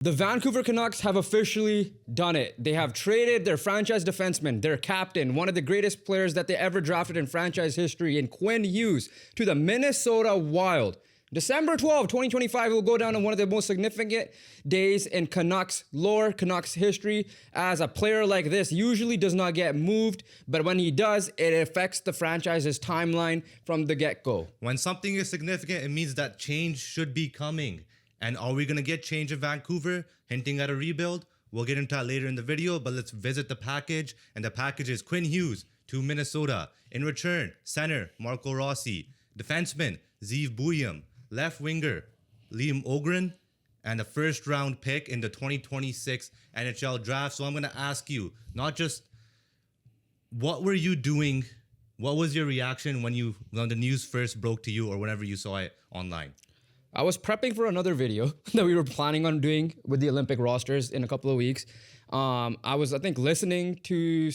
The Vancouver Canucks have officially done it. They have traded their franchise defenseman, their captain, one of the greatest players that they ever drafted in franchise history, in Quinn Hughes, to the Minnesota Wild. December 12, 2025 will go down as one of the most significant days in Canucks lore, Canucks history, as a player like this usually does not get moved, but when he does, it affects the franchise's timeline from the get-go. When something is significant, it means that change should be coming. And are we going to get change in Vancouver, hinting at a rebuild? We'll get into that later in the video, but let's visit the package. And the package is Quinn Hughes to Minnesota. In return, center Marco Rossi, defenseman Zeev Buium, left winger Liam Ogren, and a first-round pick in the 2026 NHL draft. So I'm going to ask you, not just what were you doing, what was your reaction when the news first broke to you or whenever you saw it online? I was prepping for another video that we were planning on doing with the Olympic rosters in a couple of weeks. I was, listening to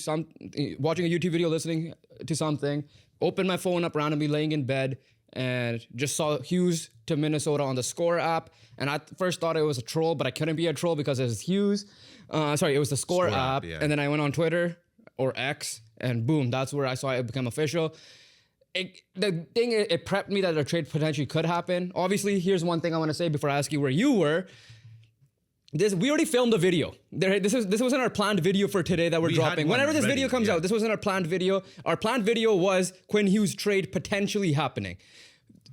watching a YouTube video, listening to something, opened my phone up randomly, laying in bed, and just saw Hughes to Minnesota on the Score app. And I first thought it was a troll, but I couldn't be a troll because it was Hughes. It was the Score app. Yeah. And then I went on Twitter or X, and boom, that's where I saw it become official. It prepped me that a trade potentially could happen. Obviously, here's one thing I want to say before I ask you where you were. We already filmed a video. This wasn't our planned video for today that we're dropping. Whenever this video comes out, this wasn't our planned video. Our planned video was Quinn Hughes trade potentially happening.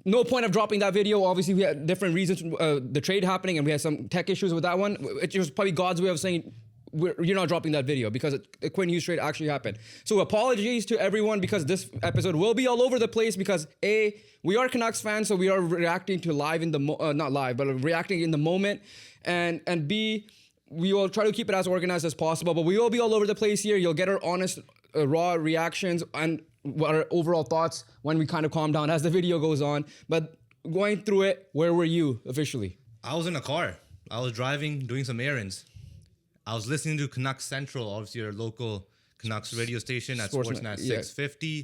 No point of dropping that video. Obviously, we had different reasons the trade happening, and we had some tech issues with that one. It was probably God's way of saying, you're not dropping that video because the Quinn Hughes trade actually happened. So apologies to everyone because this episode will be all over the place because A, we are Canucks fans, so we are reacting to reacting in the moment. And B, we will try to keep it as organized as possible, but we will be all over the place here. You'll get our honest, raw reactions and our overall thoughts when we kind of calm down as the video goes on. But going through it, where were you officially? I was in a car. I was driving, doing some errands. I was listening to Canucks Central, obviously your local Canucks radio station at Sportsnet 650. Yeah.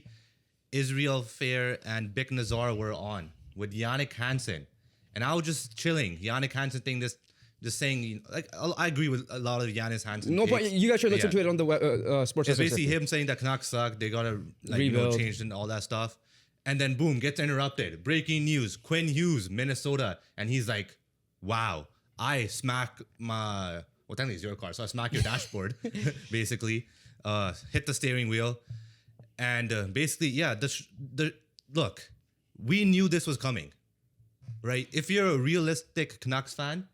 Israel Fair and Bick Nazar were on with Yannick Hansen. And I was just chilling. Yannick Hansen thing, just saying, I agree with a lot of Yannick Hansen. No point. You guys should listen to it on the Sportsnet. It's basically him saying that Canucks suck. They got to change and all that stuff. And then boom, gets interrupted. Breaking news, Quinn Hughes, Minnesota. And he's like, wow, I smack my... Well, technically it's your car, so I smack your dashboard, basically. Hit the steering wheel. And look, we knew this was coming, right? If you're a realistic Canucks fan,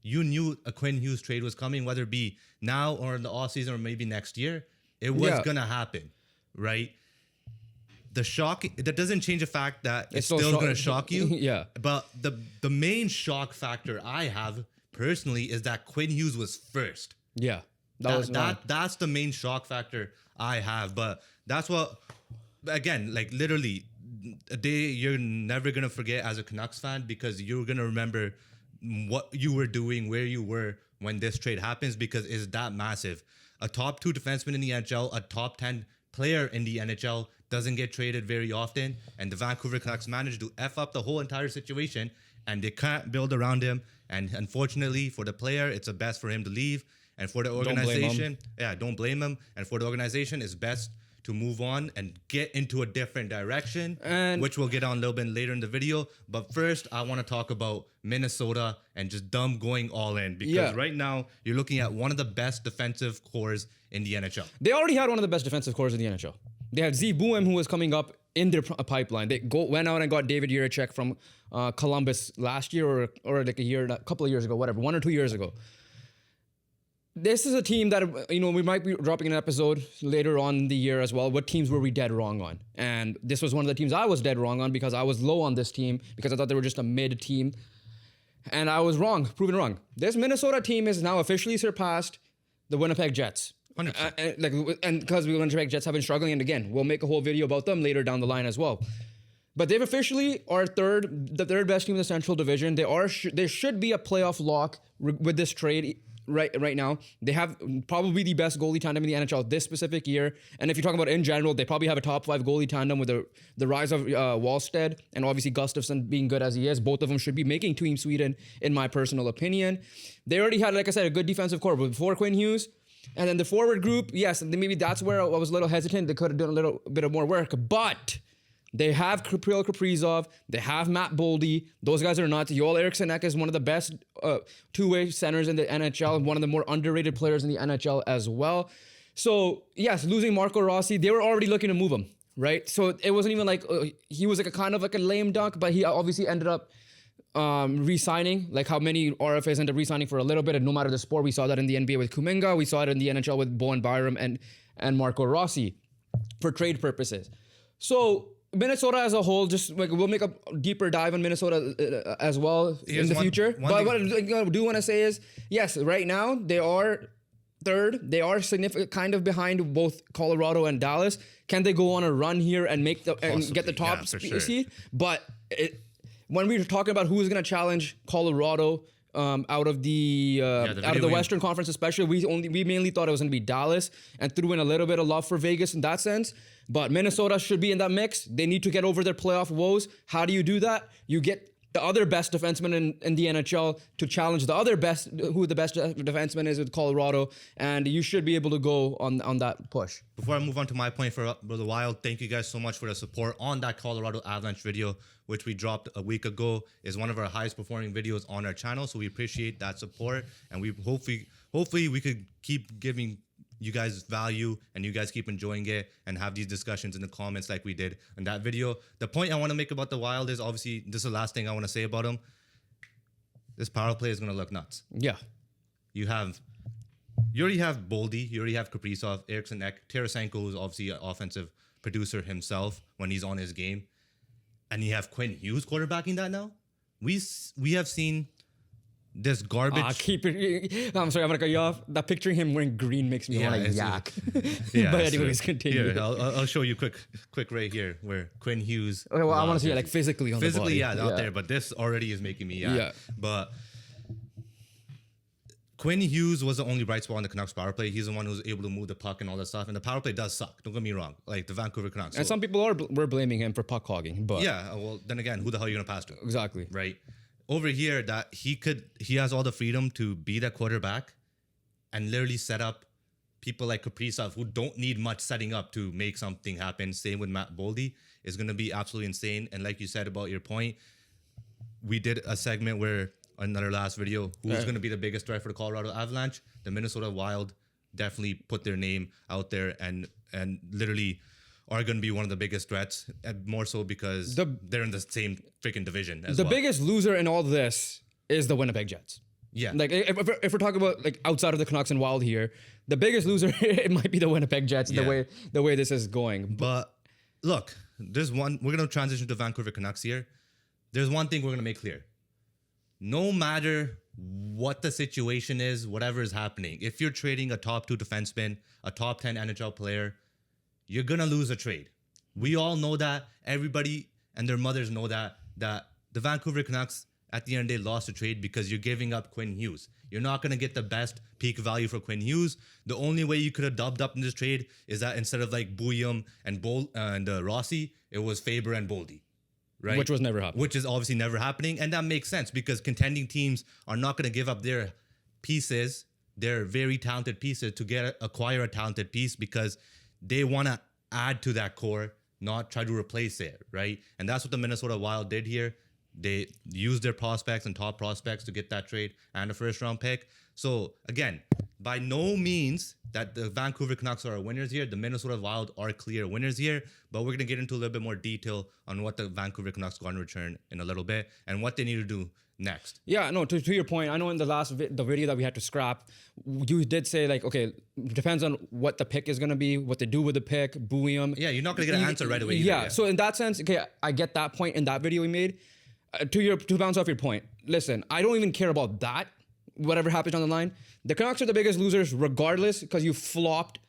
you knew a Quinn Hughes trade was coming, whether it be now or in the offseason or maybe next year. It was going to happen, right? The shock, that doesn't change the fact that it's still going to shock you. Yeah. But the main shock factor I have personally is that Quinn Hughes was first. Yeah. That's the main shock factor I have. But that's what, again, literally a day you're never going to forget as a Canucks fan because you're going to remember what you were doing, where you were when this trade happens because it's that massive. A top 2 defenseman in the NHL, a top 10 player in the NHL doesn't get traded very often. And the Vancouver Canucks managed to F up the whole entire situation and they can't build around him. And unfortunately for the player, it's the best for him to leave. And for the organization, don't blame him. And for the organization, it's best to move on and get into a different direction, which we'll get on a little bit later in the video. But first, I want to talk about Minnesota and just them going all in. Because right now, you're looking at one of the best defensive cores in the NHL. They already had one of the best defensive cores in the NHL. They had Zeev Buium, who was coming up in their pipeline. They went out and got David Jiricek from Columbus last year or a couple of years ago, whatever, 1 or 2 years ago. This is a team that, we might be dropping an episode later on in the year as well. What teams were we dead wrong on? And this was one of the teams I was dead wrong on because I was low on this team because I thought they were just a mid team. And I was wrong, proven wrong. This Minnesota team has now officially surpassed the Winnipeg Jets. 100%. And because the Winnipeg Jets have been struggling, and again, we'll make a whole video about them later down the line as well. But they've officially are the third best team in the Central Division. They should be a playoff lock with this trade right now. They have probably the best goalie tandem in the NHL this specific year. And if you're talking about in general, they probably have a top 5 goalie tandem with the rise of Wallstead and obviously Gustafsson being good as he is. Both of them should be making Team Sweden, in my personal opinion. They already had, like I said, a good defensive core before Quinn Hughes. And then the forward group, yes, maybe that's where I was a little hesitant. They could have done a little bit of more work, but they have Kirill Kaprizov. They have Matt Boldy. Those guys are nuts. Joel Eriksson Ek is one of the best two-way centers in the NHL, one of the more underrated players in the NHL as well. So, yes, losing Marco Rossi, they were already looking to move him, right? So it wasn't even like he was like a kind of like a lame dunk, but he obviously ended up re-signing, like how many RFAs end up re-signing for a little bit, and no matter the sport. We saw that in the NBA with Kuminga. We saw it in the NHL with Bowen Byram and Marco Rossi for trade purposes. So Minnesota as a whole, just like we'll make a deeper dive on Minnesota as well in the future. But what I do want to say is, yes, right now they are third. They are significant, kind of behind both Colorado and Dallas. Can they go on a run here and make and get the top seed? But when we were talking about who's going to challenge Colorado out of the Western Conference, especially, we mainly thought it was going to be Dallas and threw in a little bit of love for Vegas in that sense. But Minnesota should be in that mix. They need to get over their playoff woes. How do you do that? You get the other best defenseman in the NHL to challenge the other best, who the best defenseman is with Colorado, and you should be able to go on that push. Before I move on to my point for Brother Wild, thank you guys so much for the support on that Colorado Avalanche video, which we dropped a week ago. Is one of our highest performing videos on our channel, so we appreciate that support, and we hopefully we could keep giving you guys value and you guys keep enjoying it and have these discussions in the comments like we did in that video. The point I want to make about the Wild is, obviously, this is the last thing I want to say about them. This power play is going to look nuts. Yeah. You already have Boldy, you already have Kaprizov, Eriksson Ek, Tarasenko, who's obviously an offensive producer himself when he's on his game. And you have Quinn Hughes quarterbacking that now. We have seen this garbage. I'm sorry, I'm gonna cut you off. That picturing him wearing green makes me want to yak. Yeah, but anyways, continue. Here, I'll show you quick right here where Quinn Hughes. Okay, well, I want to see it like physically on the body. Out there, but this already is making me yak. Yeah. But Quinn Hughes was the only bright spot on the Canucks power play. He's the one who's able to move the puck and all that stuff. And the power play does suck. Don't get me wrong. Like the Vancouver Canucks. And some people were blaming him for puck hogging. But yeah, well, then again, who the hell are you gonna pass to? Exactly. Right. Over here, that he has all the freedom to be that quarterback and literally set up people like Kaprizov, who don't need much setting up to make something happen. Same with Matt Boldy, is going to be absolutely insane. And like you said about your point, we did a segment where, another last video, who's going to be the biggest threat for the Colorado Avalanche. The Minnesota Wild definitely put their name out there and literally are going to be one of the biggest threats, and more so because they're in the same freaking division as well. The biggest loser in all this is the Winnipeg Jets. Yeah. Like, if we're talking about, like, outside of the Canucks and Wild here, the biggest loser, it might be the Winnipeg Jets, the way this is going. But look, we're going to transition to Vancouver Canucks here. There's one thing we're going to make clear. No matter what the situation is, whatever is happening, if you're trading a top 2 defenseman, a top 10 NHL player, you're going to lose a trade. We all know that. Everybody and their mothers know that the Vancouver Canucks, at the end of the day, lost a trade because you're giving up Quinn Hughes. You're not going to get the best peak value for Quinn Hughes. The only way you could have dubbed up in this trade is that instead of like Bouillon and Rossi, it was Faber and Boldy. Right? Which was never happening. Which is obviously never happening. And that makes sense because contending teams are not going to give up their pieces, their very talented pieces, to acquire a talented piece because they want to add to that core, not try to replace it, right? And that's what the Minnesota Wild did here. They used their prospects and top prospects to get that trade and a first-round pick. So, again, by no means that the Vancouver Canucks are winners here. The Minnesota Wild are clear winners here. But we're going to get into a little bit more detail on what the Vancouver Canucks got in return in a little bit and what they need to do next. Yeah, no, to your point, I know in the last the video that we had to scrap, you did say, like, okay, depends on what the pick is going to be, what they do with the pick, Bouillon. Yeah, you're not going to get an answer right away either. Yeah, so in that sense, okay, I get that point in that video we made. To bounce off your point, listen, I don't even care about that, whatever happens on the line. The Canucks are the biggest losers regardless because you flopped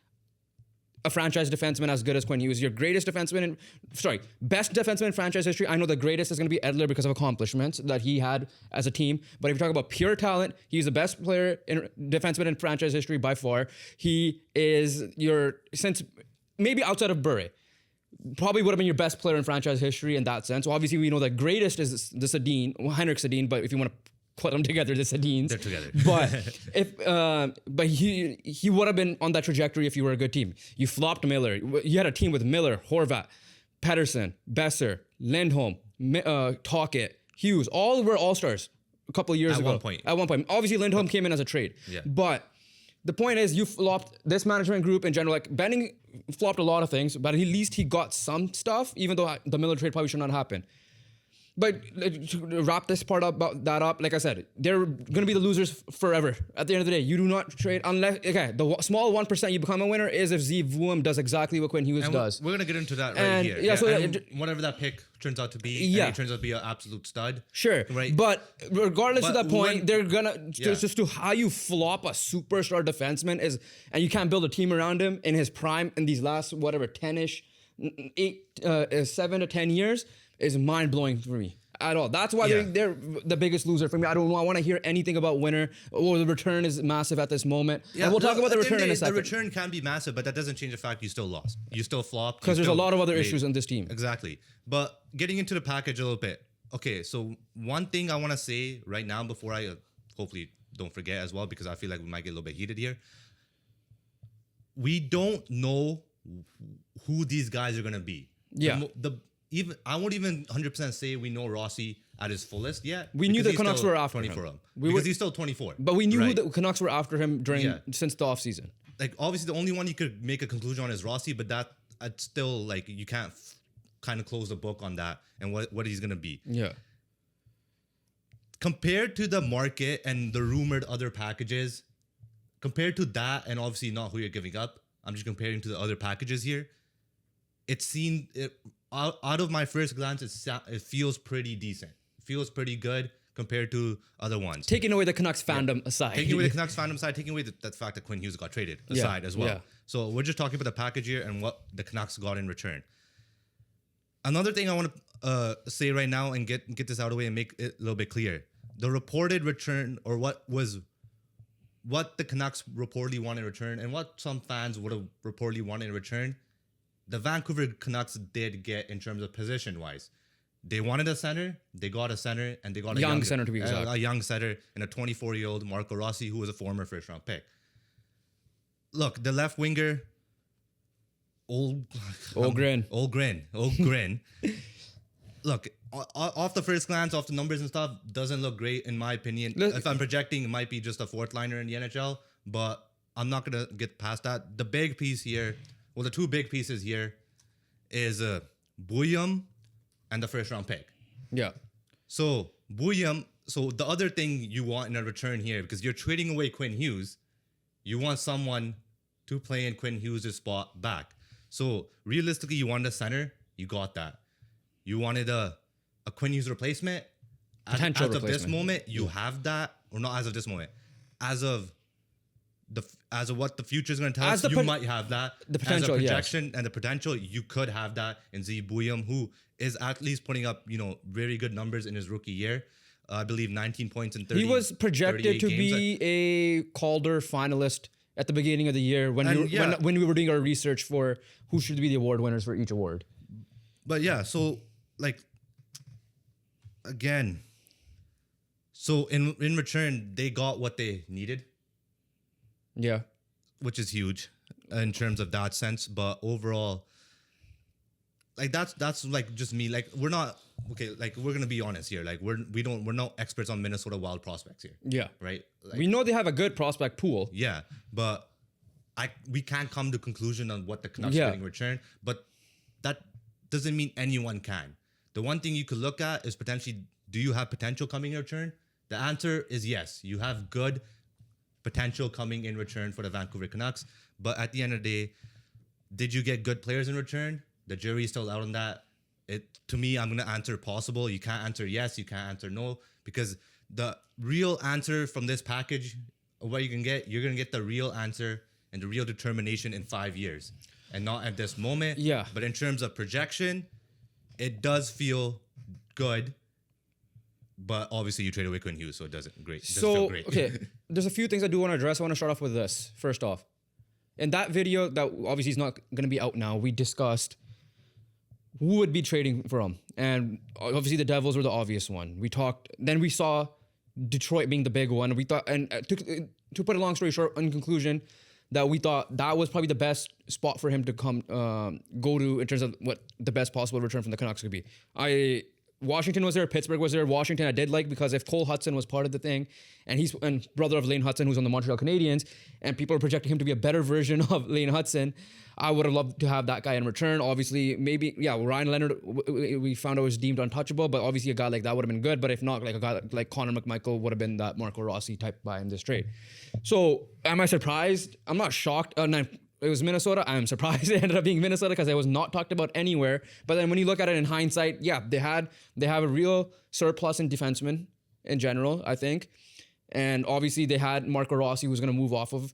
a franchise defenseman as good as Quinn Hughes. Your best defenseman in franchise history. I know the greatest is going to be Edler because of accomplishments that he had as a team. But if you talk about pure talent, he's the best player in defenseman in franchise history by far. He is since maybe outside of Bure, probably would have been your best player in franchise history in that sense. So obviously we know the greatest is the Sedin, Henrik Sedin, but if you want to put them together, the Sedins. They're together. But he would have been on that trajectory if you were a good team. You flopped Miller. You had a team with Miller, Horvat, Pedersen, Besser, Lindholm, Tocchet, Hughes. All were all-stars a couple of years ago. At one point. Obviously, Lindholm came in as a trade. Yeah. But the point is, you flopped this management group in general. Like, Benning flopped a lot of things, but at least he got some stuff, even though the Miller trade probably should not happen. But to wrap this part up, like I said, they're going to be the losers forever. At the end of the day, you do not trade unless, the small 1% you become a winner is if Z Vuom does exactly what Quinn Hughes does. We're going to get into that right here. Yeah, so and whatever that pick turns out to be, and he turns out to be an absolute stud. Sure. Right. But regardless of that point, they're going to, just to how you flop a superstar defenseman and you can't build a team around him in his prime in these last, 10-ish, 7 to 10 years, is mind-blowing for me at all. That's why they're the biggest loser for me. I want to hear anything about winner or the return is massive at this moment. Yeah, and we'll talk about the return in a second. The return can be massive, but that doesn't change the fact you still lost. You still flopped. Because there's a lot of other issues in this team. Exactly. But getting into the package a little bit. Okay, so one thing I want to say right now before I hopefully don't forget as well, because I feel like we might get a little bit heated here. We don't know who these guys are going to be. Yeah. I won't even 100% say we know Rossi at his fullest yet. We knew the Canucks were after him. Because he's still 24. But we knew who the Canucks were after him since the offseason. Like, obviously, the only one you could make a conclusion on is Rossi, but that's still, like, you can't kind of close the book on that and what he's going to be. Yeah. Compared to the market and the rumored other packages, compared to that and obviously not who you're giving up, I'm just comparing to the other packages here. Out of my first glance, it feels pretty decent. It feels pretty good compared to other ones. Taking away the Canucks fandom aside. Taking away the Canucks fandom aside, taking away the fact that Quinn Hughes got traded aside as well. Yeah. So we're just talking about the package here and what the Canucks got in return. Another thing I want to say right now and get this out of the way and make it a little bit clear. The reported return, or what the Canucks reportedly want in return and what some fans would have reportedly wanted in return, the Vancouver Canucks did get in terms of position-wise. They wanted a center, they got a center, and they got a young center to be exact. A young center and a 24-year-old Marco Rossi, who was a former first-round pick. Look, the left winger, old grin. Look, off the first glance, off the numbers and stuff, doesn't look great in my opinion. If I'm projecting, it might be just a fourth liner in the NHL, but I'm not gonna get past that. The big piece here. Well, the two big pieces here is Bouillon and the first-round pick. Yeah. So, Bouillon, so the other thing you want in a return here, because you're trading away Quinn Hughes, you want someone to play in Quinn Hughes' spot back. So, realistically, you wanted a center, you got that. You wanted a Quinn Hughes replacement. Potential as replacement. Of this moment, you have that, or not as of this moment. As of what the future is going to tell us, you might have that. The potential, as a projection and the potential, you could have that in Z Bouillon, who is at least putting up, very good numbers in his rookie year. I believe 19 points in 30. He was projected to be a Calder finalist at the beginning of the year when we were doing our research for who should be the award winners for each award. But yeah, so like again, so in return they got what they needed. Yeah. Which is huge in terms of that sense. But overall, like that's like just me. Like we're not okay, like we're gonna be honest here. Like we're not experts on Minnesota Wild prospects here. Yeah. Right? Like, we know they have a good prospect pool. Yeah. But we can't come to conclusion on what the Canucks are getting in return. But that doesn't mean anyone can. The one thing you could look at is potentially, do you have potential coming in return? The answer is yes. You have good potential coming in return for the Vancouver Canucks. But at the end of the day, did you get good players in return? The jury is still out on that. To me, I'm going to answer possible. You can't answer yes. You can't answer no. Because the real answer from this package, what you're going to get the real answer and the real determination in 5 years. and not at this moment. Yeah. But in terms of projection, it does feel good. But obviously, you trade away Quinn Hughes, so it doesn't feel great. Okay, there's a few things I do want to address. I want to start off with this. First off, in that video that obviously is not going to be out now, we discussed who would be trading from, and obviously the Devils were the obvious one. We talked. Then we saw Detroit being the big one. We thought, and to put a long story short, in conclusion, that we thought that was probably the best spot for him to go to in terms of what the best possible return from the Canucks could be. Washington was there, Pittsburgh was there. Washington I did like because if Cole Hudson was part of the thing, and he's brother of Lane Hudson, who's on the Montreal Canadiens, and people are projecting him to be a better version of Lane Hudson, I would have loved to have that guy in return. Obviously, maybe, Ryan Leonard, we found out was deemed untouchable, but obviously a guy like that would have been good. But if not, like a guy like Connor McMichael would have been that Marco Rossi type guy in this trade. So am I surprised? I'm not shocked. No, it was Minnesota. I'm surprised it ended up being Minnesota because it was not talked about anywhere. But then when you look at it in hindsight, they have a real surplus in defensemen in general, I think. And obviously they had Marco Rossi who was going to move off of.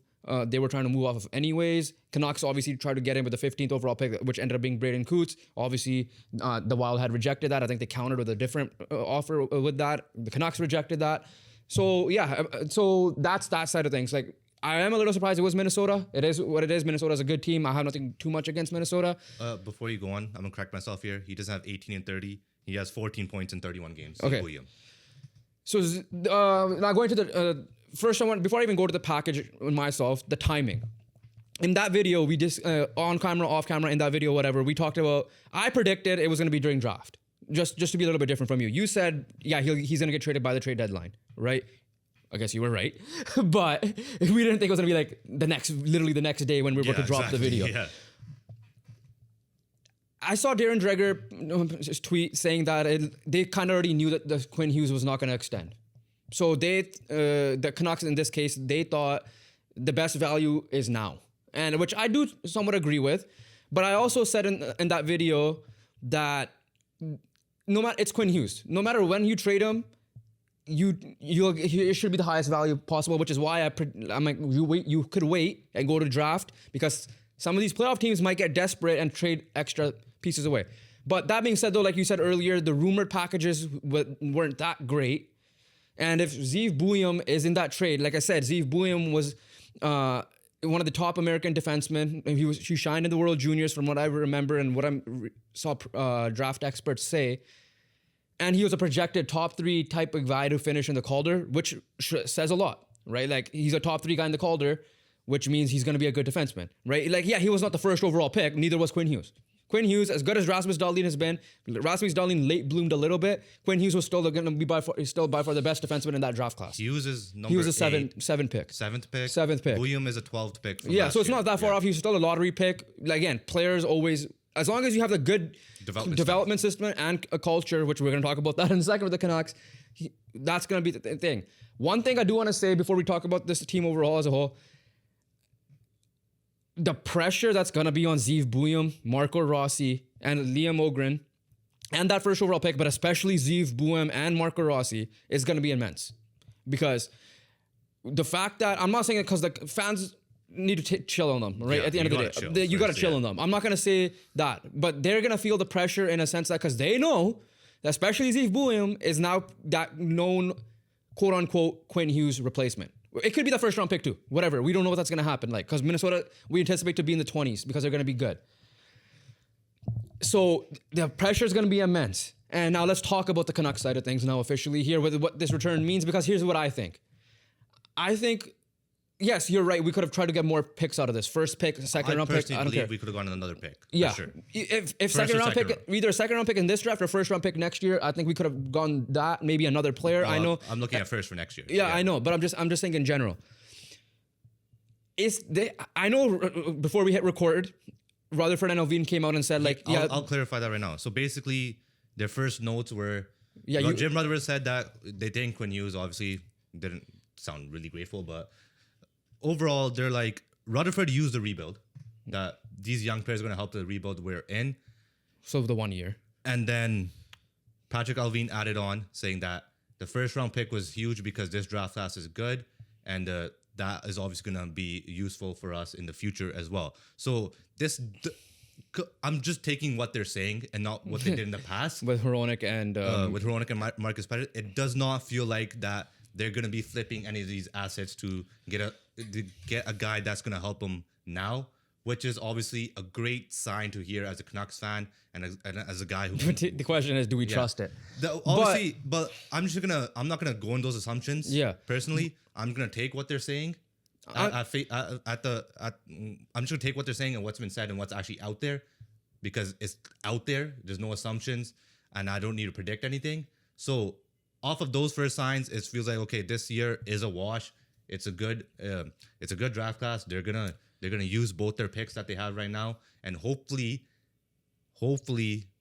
They were trying to move off of anyways. Canucks obviously tried to get him with the 15th overall pick, which ended up being Braden Coots. Obviously, the Wild had rejected that. I think they countered with a different offer with that. The Canucks rejected that. So so that's that side of things. Like, I am a little surprised it was Minnesota. It is what it is. Minnesota's a good team. I have nothing too much against Minnesota. Before you go on, I'm going to correct myself here. He doesn't have 18 and 30. He has 14 points in 31 games. Okay. So now going to the first one, before I even go to the package myself, the timing. In that video, we just, on camera, off camera, in that video, whatever, we talked about, I predicted it was going to be during draft. Just to be a little bit different from you. You said, he's going to get traded by the trade deadline, right? I guess you were right. But we didn't think it was going to be like literally the next day when we were about to drop the video. Yeah. I saw Darren Dreger tweet saying that they kind of already knew that the Quinn Hughes was not going to extend. So the Canucks in this case, they thought the best value is now. And which I do somewhat agree with. But I also said in that video that it's Quinn Hughes. No matter when you trade him, it should be the highest value possible, which is why I'm like, you could wait and go to draft because some of these playoff teams might get desperate and trade extra pieces away. But that being said, though, like you said earlier, the rumored packages weren't that great. And if Zeev Buium is in that trade, like I said, Zeev Buium was one of the top American defensemen. He shined in the World Juniors from what I remember and what I saw draft experts say. And he was a projected top 3 type of guy to finish in the Calder, which says a lot, right? Like, he's a top 3 guy in the Calder, which means he's going to be a good defenseman, right? Like, he was not the first overall pick. Neither was Quinn Hughes. Quinn Hughes, as good as Rasmus Dahlin has been, Rasmus Dahlin late bloomed a little bit. Quinn Hughes was still going to be by far the best defenseman in that draft class. Hughes is number 8. He was a seventh pick. 7th pick. 7th pick. William is a 12th pick. So it's not that far off. He's still a lottery pick. Like, again, players always, as long as you have the good development system and a culture, which we're going to talk about that in a second with the Canucks, that's going to be the thing. One thing I do want to say before we talk about this team overall as a whole, the pressure that's going to be on Zeev Buium, Marco Rossi, and Liam Ogren, and that first overall pick, but especially Zeev Buium and Marco Rossi, is going to be immense. Because the fact that, I'm not saying it because the fans need to chill on them, right? At the end of the day, you got to chill on them. I'm not going to say that, but they're going to feel the pressure in a sense that, because they know that especially Zeev Buium is now that known quote unquote Quinn Hughes replacement. It could be the first round pick too, whatever. We don't know what that's going to happen. Like, because Minnesota, we anticipate to be in the 20s because they're going to be good. So the pressure is going to be immense. And now let's talk about the Canucks side of things now officially here with what this return means, because here's what I think. I think, yes, you're right. We could have tried to get more picks out of this. First pick, second round pick. I don't care. We could have gone another pick. Yeah. For sure. If second round pick, either a second round pick in this draft or first round pick next year, I think we could have gone that, maybe another player. I know. I'm looking at first for next year. Yeah, I know. But I'm just saying in general. I know before we hit record, Rutherford and Alvin came out and said, like, I'll clarify that right now. So basically, their first notes were, Jim Rutherford said that they think Quinn Hughes obviously didn't sound really grateful, but overall, they're like, Rutherford used the rebuild, that these young players are going to help the rebuild we're in. So the 1 year. And then Patrick Alvin added on saying that the first round pick was huge because this draft class is good and the that is obviously going to be useful for us in the future as well. So I'm just taking what they're saying and not what they did in the past. With Hronek and Marcus Pettersson, it does not feel like that they're going to be flipping any of these assets to get a guy that's going to help them now, which is obviously a great sign to hear as a Canucks fan and as a guy who. The question is, do we trust it? But I'm not gonna go in those assumptions. Yeah. Personally, I'm gonna take what they're saying. I'm just gonna take what they're saying and what's been said and what's actually out there, because it's out there. There's no assumptions, and I don't need to predict anything. So off of those first signs, it feels like, okay, this year is a wash. It's a good draft class. They're gonna use both their picks that they have right now, and hopefully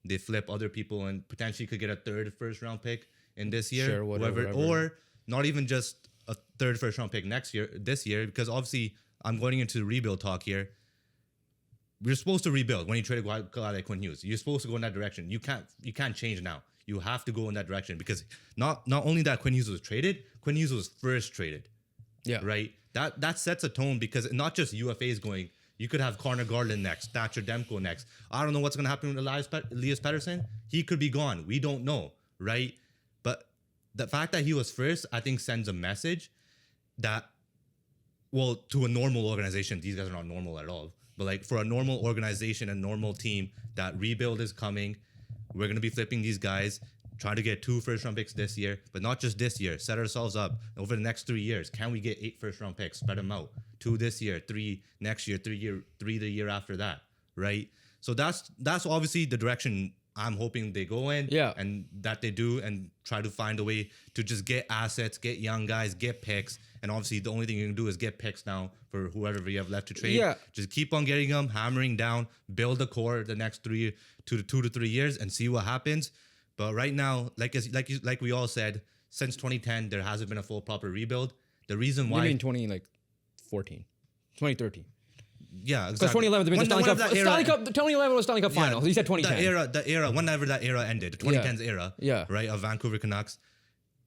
they flip other people and potentially could get a third first round pick in this year, sure, whatever. Or not even just a third first round pick this year, because obviously I'm going into the rebuild talk here. We're supposed to rebuild when you trade a guy like Quinn Hughes. You're supposed to go in that direction. You can't change now. You have to go in that direction, because not only that Quinn Hughes was traded, Quinn Hughes was first traded. Yeah. Right. That sets a tone, because not just UFAs going. You could have Connor Garland next, Thatcher Demko next. I don't know what's going to happen with Elias Pettersson. He could be gone. We don't know, right? But the fact that he was first, I think, sends a message that, well, to a normal organization, these guys are not normal at all. But like for a normal organization, a normal team, that rebuild is coming. We're going to be flipping these guys. Try to get 2 first-round picks this year, but not just this year. Set ourselves up over the next 3 years. Can we get 8 first-round picks? Spread them out. 2 this year, 3 next year, 3 the year after that, right? So that's obviously the direction I'm hoping they go in, and that they do, and try to find a way to just get assets, get young guys, get picks. And obviously the only thing you can do is get picks now for whoever you have left to trade. Yeah. Just keep on getting them, hammering down, build a core the next 2 to 3 years, and see what happens. But right now, like we all said, since 2010, there hasn't been a full proper rebuild. The reason why... You mean 2013? Yeah, exactly. Because 2011, the Stanley Cup. 2011 was Stanley Cup final. He said 2010. The era, whenever that era ended, 2010's era, right, of Vancouver Canucks,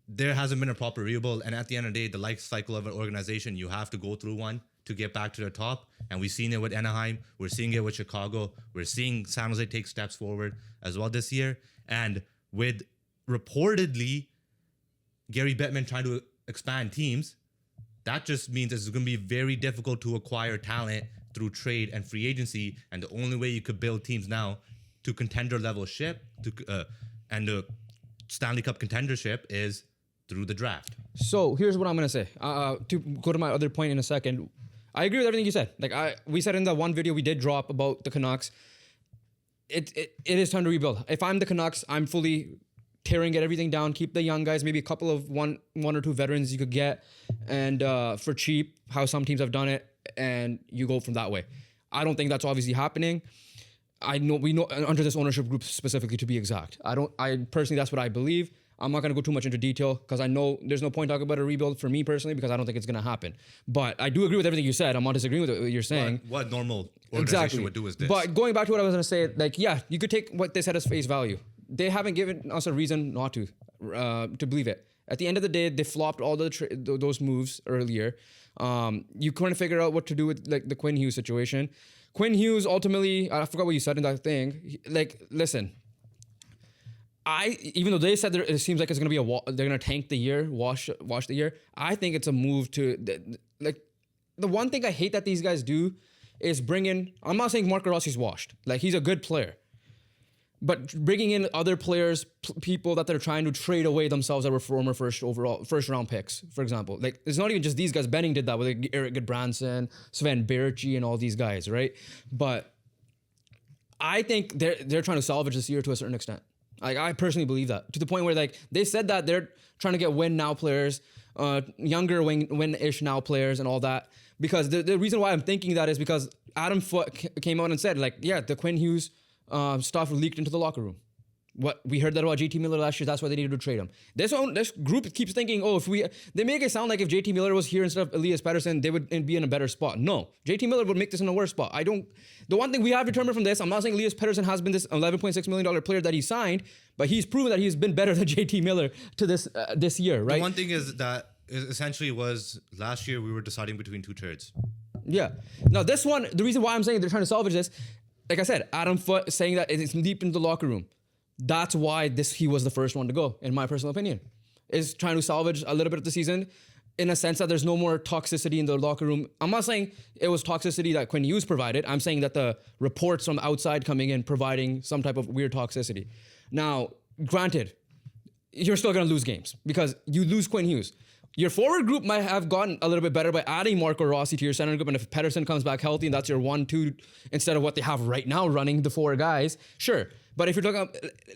there hasn't been a proper rebuild. And at the end of the day, the life cycle of an organization, you have to go through one to get back to the top. And we've seen it with Anaheim. We're seeing it with Chicago. We're seeing San Jose take steps forward as well this year. And with reportedly Gary Bettman trying to expand teams, that just means it's going to be very difficult to acquire talent through trade and free agency. And the only way you could build teams now to contender level ship and the Stanley Cup contendership is through the draft. So here's what I'm going to say. To go to my other point in a second, I agree with everything you said. We said in the one video we did drop about the Canucks, it is time to rebuild. If I'm the Canucks, I'm fully tearing everything down, keep the young guys, maybe a couple of one or two veterans you could get, and for cheap, how some teams have done it, and you go from that way. I don't think that's obviously happening. We know under this ownership group specifically, to be exact. I personally, that's what I believe. I'm not going to go too much into detail because I know there's no point talking about a rebuild for me personally, because I don't think it's going to happen. But I do agree with everything you said. I'm not disagreeing with what you're saying. What normal organization would do is this. But going back to what I was going to say, you could take what they said as face value. They haven't given us a reason not to believe it. At the end of the day, they flopped all those moves earlier. You couldn't figure out what to do with the Quinn Hughes situation. Quinn Hughes ultimately, I forgot what you said in that thing. Listen, even though they said it seems like it's gonna be they're gonna tank the year, wash the year. I think it's a move to the one thing I hate that these guys do is bring in. I'm not saying Marco Rossi's washed. He's a good player. But bringing in other players, people that they're trying to trade away themselves that were former first round picks, for example. It's not even just these guys. Benning did that with Eric Goodbranson, Sven Berchi, and all these guys, right? But I think they're trying to salvage this year to a certain extent. I personally believe that, to the point where they said that they're trying to get win now players, younger win-ish now players, and all that. Because the reason why I'm thinking that is because Adam Foote came out and said the Quinn Hughes stuff leaked into the locker room. What we heard that about JT Miller last year, that's why they needed to trade him. This group keeps thinking, they make it sound like if JT Miller was here instead of Elias Pettersson, they would be in a better spot. No, JT Miller would make this in a worse spot. The one thing we have determined from this, I'm not saying Elias Pettersson has been this $11.6 million player that he signed, but he's proven that he's been better than JT Miller to this year, right? The one thing is that essentially was last year we were deciding between two turds. Yeah. Now this one, the reason why I'm saying they're trying to salvage this, like I said, Adam Foote saying that it's deep into the locker room. That's why he was the first one to go, in my personal opinion. Is trying to salvage a little bit of the season in a sense that there's no more toxicity in the locker room. I'm not saying it was toxicity that Quinn Hughes provided. I'm saying that the reports from outside coming in providing some type of weird toxicity. Now, granted, you're still going to lose games because you lose Quinn Hughes. Your forward group might have gotten a little bit better by adding Marco Rossi to your center group. And if Pedersen comes back healthy and that's your 1-2 instead of what they have right now running the four guys, sure. But if you're talking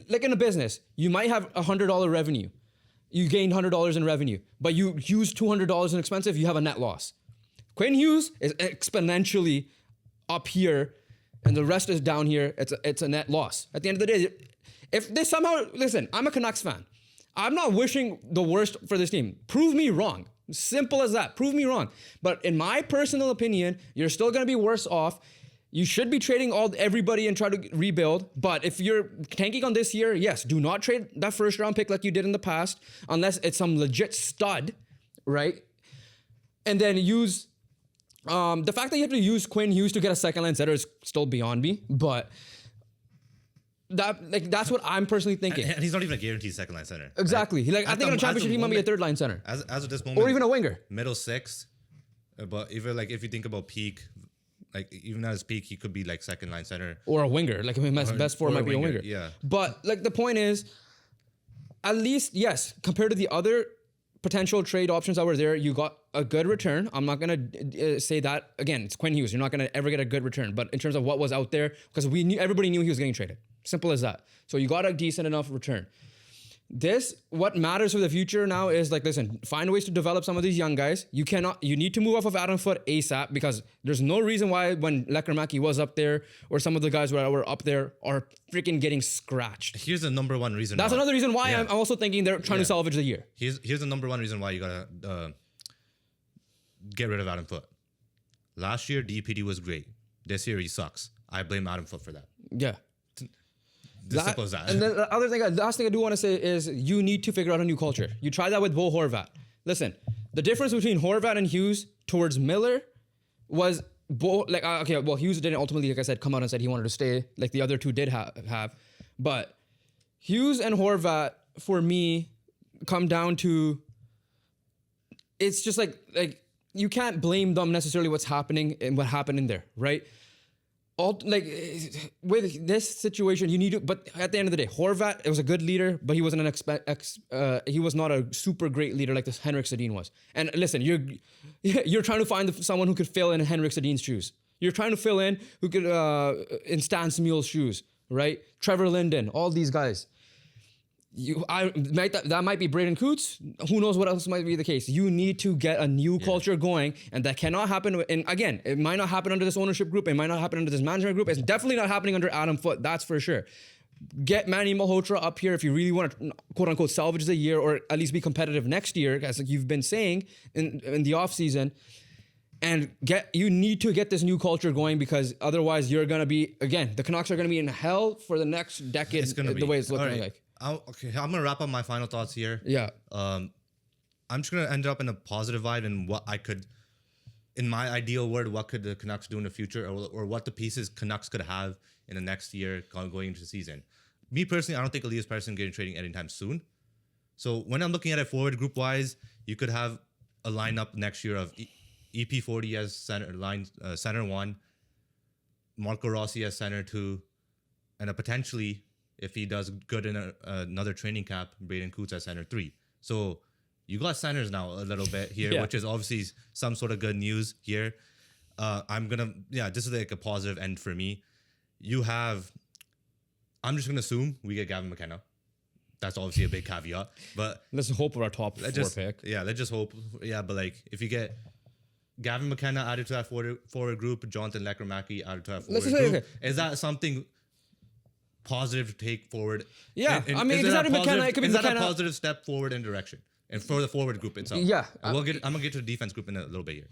like in a business, you might have $100 revenue. You gained $100 in revenue, but you used $200 in expensive, you have a net loss. Quinn Hughes is exponentially up here and the rest is down here. It's a net loss. At the end of the day, if they somehow, listen, I'm a Canucks fan. I'm not wishing the worst for this team. Prove me wrong. Simple as that. Prove me wrong. But in my personal opinion, you're still going to be worse off. You should be trading everybody and try to rebuild. But if you're tanking on this year, yes, do not trade that first round pick like you did in the past, unless it's some legit stud, right? And then use the fact that you have to use Quinn Hughes to get a second line center is still beyond me. But that's what I'm personally thinking. And he's not even a guaranteed second line center. Exactly. Right? I think in a championship he might be a third line center. As of this moment, or even a winger. Middle six. But even if you think about peak, even at his peak, he could be second line center. Or a winger. Best four might be a winger. Yeah. But the point is, at least, yes, compared to the other potential trade options that were there, you got a good return. I'm not going to say that. Again, it's Quinn Hughes. You're not going to ever get a good return. But in terms of what was out there, because everybody knew he was getting traded. Simple as that. So you got a decent enough return. What matters for the future now is listen, find ways to develop some of these young guys. You need to move off of Adam Foote ASAP because there's no reason why when Lekkerimäki was up there or some of the guys were up there are freaking getting scratched. Here's the number one reason. That's another reason why I'm also thinking they're trying to salvage the year. Here's the number one reason why you gotta get rid of Adam Foote. Last year, DPD was great. This year, he sucks. I blame Adam Foote for that. Yeah. Simple as that. And then the last thing I do want to say is you need to figure out a new culture. You try that with Bo Horvat. Listen, the difference between Horvat and Hughes towards Miller was Hughes didn't ultimately, like I said, come out and said he wanted to stay like the other two did have. But Hughes and Horvat, for me, come down to, it's just you can't blame them necessarily what's happening and what happened in there, right? With this situation, you need to. But at the end of the day, Horvat, it was a good leader, but he wasn't he was not a super great leader like this Henrik Sedin was. And listen, you're trying to find someone who could fill in Henrik Sedin's shoes. You're trying to fill in who could in Stan Smyle's shoes, right? Trevor Linden, all these guys. That might be Braden Coots. Who knows what else might be the case? You need to get a new culture going, and that cannot happen. And again, it might not happen under this ownership group. It might not happen under this management group. It's definitely not happening under Adam Foote. That's for sure. Get Manny Malhotra up here if you really want to, quote unquote, salvage the year or at least be competitive next year, as you've been saying in the off season. And you need to get this new culture going because otherwise you're gonna be the Canucks are gonna be in hell for the next decade. The way it's looking like. I'm gonna wrap up my final thoughts here. Yeah. I'm just gonna end up in a positive vibe and what I could, in my ideal world, what could the Canucks do in the future, or what the pieces Canucks could have in the next year going into the season. Me personally, I don't think Elias Pettersson getting trading anytime soon. So when I'm looking at it forward group wise, you could have a lineup next year of EP40 as center 1, Marco Rossi as center 2, and potentially, if he does good in another training camp, Braden Coots at center 3. So you got centers now a little bit here, which is obviously some sort of good news here. This is a positive end for me. I'm just going to assume we get Gavin McKenna. That's obviously a big caveat, but let's hope for our top 4 pick. Yeah, let's just hope. Yeah, but if you get Gavin McKenna added to that forward group, Jonathan Lekkerimäki added to that forward group, is that something positive to take forward? Yeah, I mean, it's not McKenna. It could be is McKenna. That a positive step forward in direction and for the forward group itself? Yeah, I'm gonna get to the defense group in a little bit here.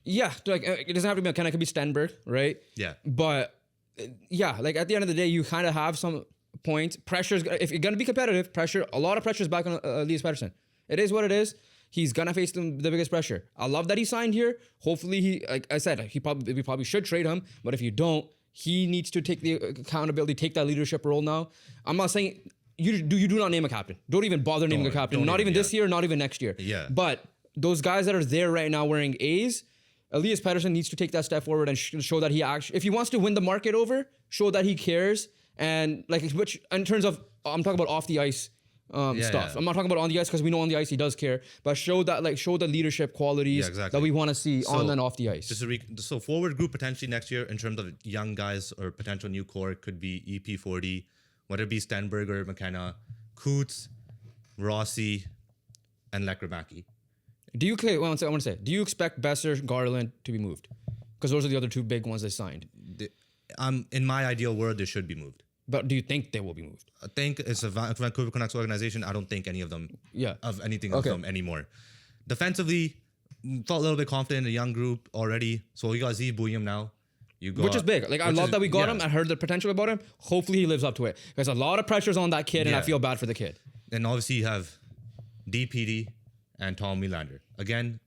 Yeah, it doesn't have to be McKenna. It could be Stenberg, right? Yeah, but at the end of the day, you kind of have some points. If you're gonna be competitive, a lot of pressure is back on Elias Pettersson. It is what it is. he's gonna face the biggest pressure. I love that he signed here. Hopefully, like I said, we probably should trade him. But if you don't, he needs to take the accountability, take that leadership role now. I'm not saying you do not name a captain. Don't even bother naming a captain. Not even this year, not even next year. Yeah. But those guys that are there right now wearing A's, Elias Pettersson needs to take that step forward and show that he actually, if he wants to win the market over, show that he cares. And like, which in terms of, I'm talking about off the ice stuff. Yeah. I'm not talking about on the ice because we know on the ice he does care, but show the leadership qualities that we want to see on and off the ice. So forward group potentially next year in terms of young guys or potential new core could be EP40, whether it be Stenberger, McKenna, Coots, Rossi, and Lekramaki. Do you expect Besser, Garland to be moved? Because those are the other two big ones they signed. In my ideal world, they should be moved. But do you think they will be moved? I think it's a Vancouver Canucks organization. I don't think any of them of anything of them anymore. Defensively, felt a little bit confident in a young group already. So you got Z Bouillon now. Which is big. Like I love that we got him. I heard the potential about him. Hopefully he lives up to it. There's a lot of pressures on that kid, and I feel bad for the kid. And obviously you have DPD and Tom Nylander. Again,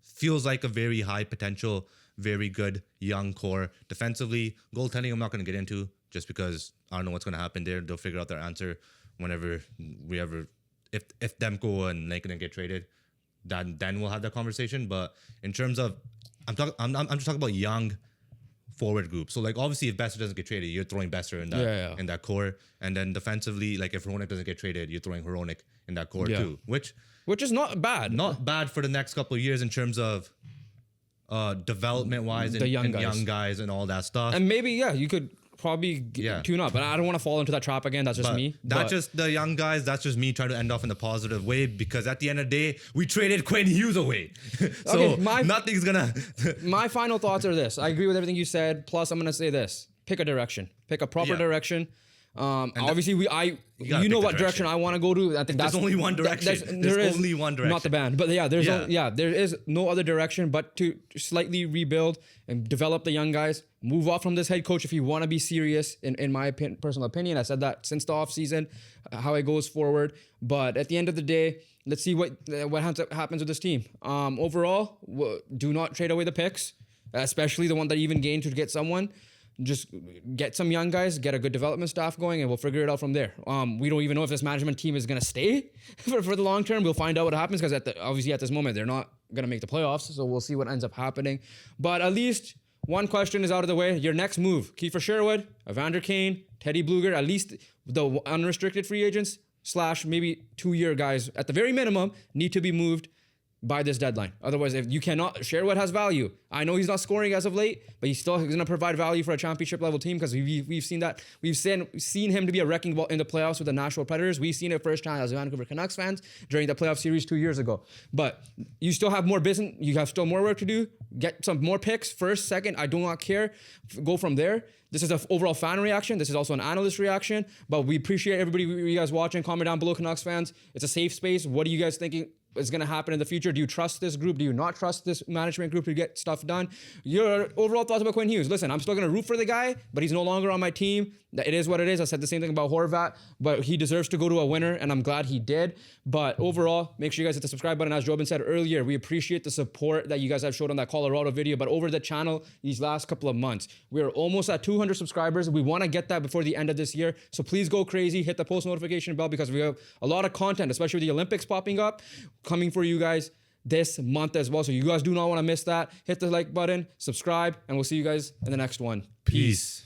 feels like a very high potential, very good young core. Defensively, goaltending I'm not going to get into just because I don't know what's going to happen there. They'll figure out their answer whenever if Demko and Lankinen get traded, then we'll have that conversation. But in terms of, I'm just talking about young forward group. So like obviously if Besser doesn't get traded, you're throwing Besser in that in that core. And then defensively, like if Hronek doesn't get traded, you're throwing Hronek in that core too. Which is not bad. Not bad for the next couple of years in terms of development wise and young guys and all that stuff. And maybe you could probably tune up, but I don't want to fall into that trap again. That's just me. That's just the young guys. That's just me trying to end off in a positive way because at the end of the day, we traded Quinn Hughes away. So nothing's gonna. My final thoughts are this. I agree with everything you said. Plus, I'm gonna say this: pick a direction, pick a proper direction. Obviously, you know what direction I want to go to. I think there's only one direction. There's only one direction. Not the band, but there is no other direction but to slightly rebuild and develop the young guys. Move off from this head coach if you want to be serious. In my personal opinion, I said that since the off season, how it goes forward. But at the end of the day, let's see what happens with this team. Overall, do not trade away the picks, especially the one that even gained to get someone. Just get some young guys, get a good development staff going, and we'll figure it out from there. We don't even know if this management team is going to stay for the long term. We'll find out what happens because obviously at this moment, they're not going to make the playoffs. So we'll see what ends up happening. But at least one question is out of the way. Your next move, Kiefer Sherwood, Evander Kane, Teddy Bluger, at least the unrestricted free agents / maybe 2-year guys at the very minimum need to be moved by this deadline. Otherwise, if you cannot, Sherwood has value. I know he's not scoring as of late, but he's going to provide value for a championship level team because we've seen that. We've seen him to be a wrecking ball in the playoffs with the Nashville Predators. We've seen it firsthand as Vancouver Canucks fans during the playoff series 2 years ago. But you still have more business. You have still more work to do. Get some more picks, first, second. I do not care. Go from there. This is an overall fan reaction. This is also an analyst reaction. But we appreciate everybody, you guys watching. Comment down below, Canucks fans. It's a safe space. What are you guys thinking is going to happen in the future? Do you trust this group? Do you not trust this management group to get stuff done? Your overall thoughts about Quinn Hughes. Listen, I'm still going to root for the guy, but he's no longer on my team. It is what it is. I said the same thing about Horvat, but he deserves to go to a winner, and I'm glad he did. But overall, make sure you guys hit the subscribe button. As Jobin said earlier, we appreciate the support that you guys have showed on that Colorado video, but over the channel these last couple of months. We're almost at 200 subscribers. We want to get that before the end of this year. So please go crazy. Hit the post notification bell because we have a lot of content, especially with the Olympics popping up, coming for you guys this month as well. So you guys do not want to miss that. Hit the like button, subscribe, and we'll see you guys in the next one. Peace.